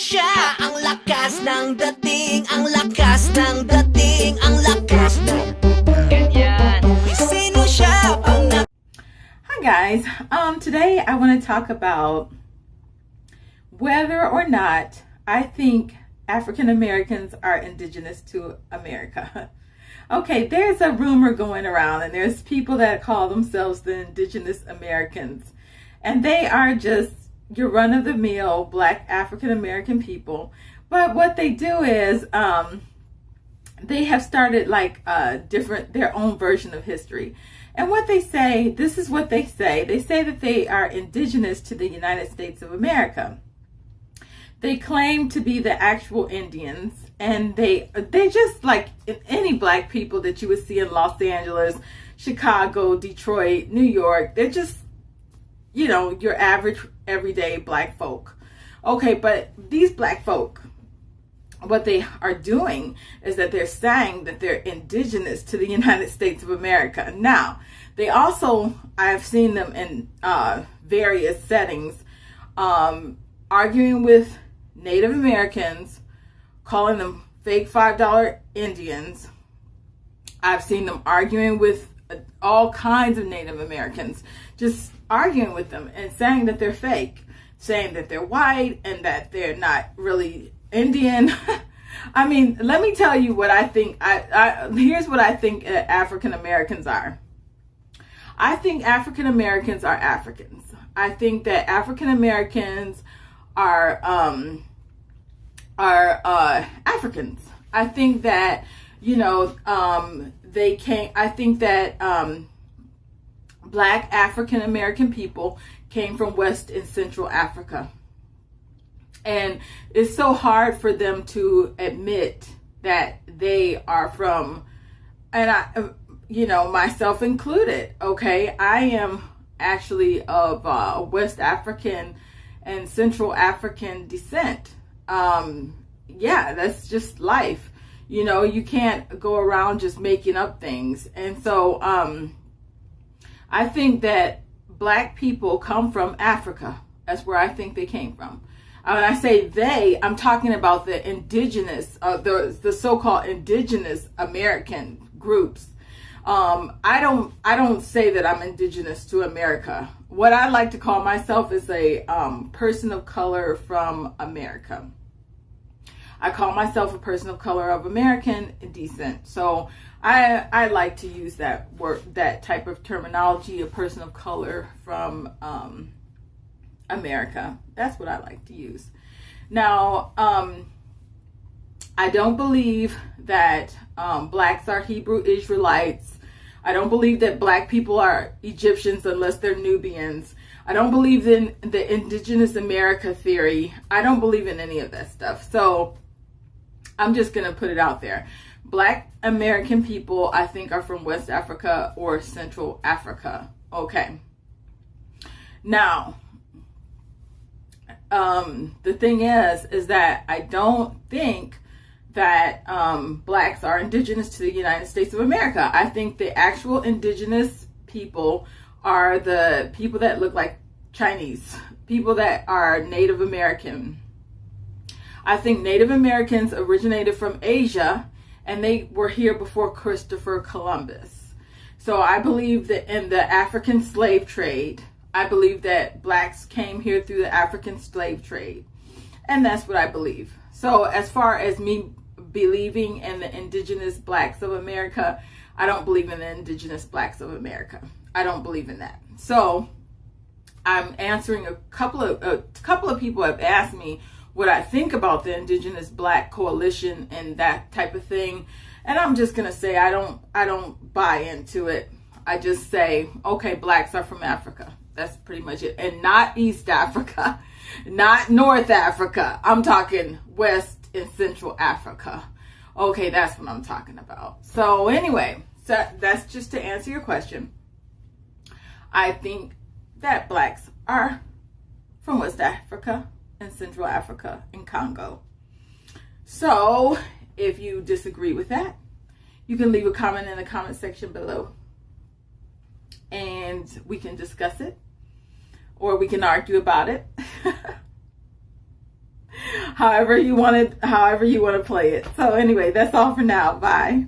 siya. Ang lakas ng dating, ang lakas ng dating, ang lakas ng ganyan. Sino siya? Hi guys, today I want to talk about whether or not I think African Americans are indigenous to America. Okay, there's a rumor going around, and there's people that call themselves the Indigenous Americans, and they are just your run-of-the-mill Black African American people. But what they do is they have started like their own version of history. And what they say, this is what they say. They say that they are indigenous to the United States of America. They claim to be the actual Indians, and they just like any Black people that you would see in Los Angeles, Chicago, Detroit, New York. They're just, you know, your average everyday Black folk. Okay, but these Black folk, what they are doing is that they're saying that they're indigenous to the United States of America. Now, they also, I've seen them in various settings, arguing with Native Americans, calling them fake $5 Indians. I've seen them arguing with all kinds of Native Americans, just arguing with them and saying that they're fake, saying that they're white and that they're not really Indian. I mean, let me tell you what I think. Here's what I think African Americans are. I think African Americans are Africans. I think that African Americans are Africans. I think that, you know, I think that Black African American people came from West and Central Africa. And it's so hard for them to admit that they are from, and I, you know, myself included, okay? I am actually of West African and Central African descent. Yeah, that's just life. You know, you can't go around just making up things. And so I think that Black people come from Africa. That's where I think they came from. When I say they, I'm talking about the indigenous, the so-called indigenous American groups. I don't say that I'm indigenous to America. What I like to call myself is a person of color from America. I call myself a person of color of American descent. So I like to use that word, that type of terminology, a person of color from America. That's what I like to use. Now, I don't believe that Blacks are Hebrew Israelites. I don't believe that Black people are Egyptians unless they're Nubians. I don't believe in the indigenous America theory. I don't believe in any of that stuff. So I'm just going to put it out there. Black American people, I think, are from West Africa or Central Africa. Okay. Now, the thing is that I don't think that Blacks are indigenous to the United States of America. I think the actual indigenous people are the people that look like Chinese, people that are Native American. I think Native Americans originated from Asia, and they were here before Christopher Columbus. So I believe that in the African slave trade, I believe that Blacks came here through the African slave trade. And that's what I believe. So as far as me believing in the indigenous Blacks of America, I don't believe in the indigenous Blacks of America. I don't believe in that. So I'm answering a couple of people have asked me what I think about the Indigenous Black Coalition and that type of thing. And I'm just going to say I don't buy into it. I just say, okay, Blacks are from Africa. That's pretty much it. And not East Africa, not North Africa. I'm talking West and Central Africa. Okay, that's what I'm talking about. So anyway, so that's just to answer your question. I think that Blacks are from West Africa and Central Africa and Congo. So if you disagree with that, you can leave a comment in the comment section below and we can discuss it, or we can argue about it. however you want to play it. So anyway, that's all for now. Bye.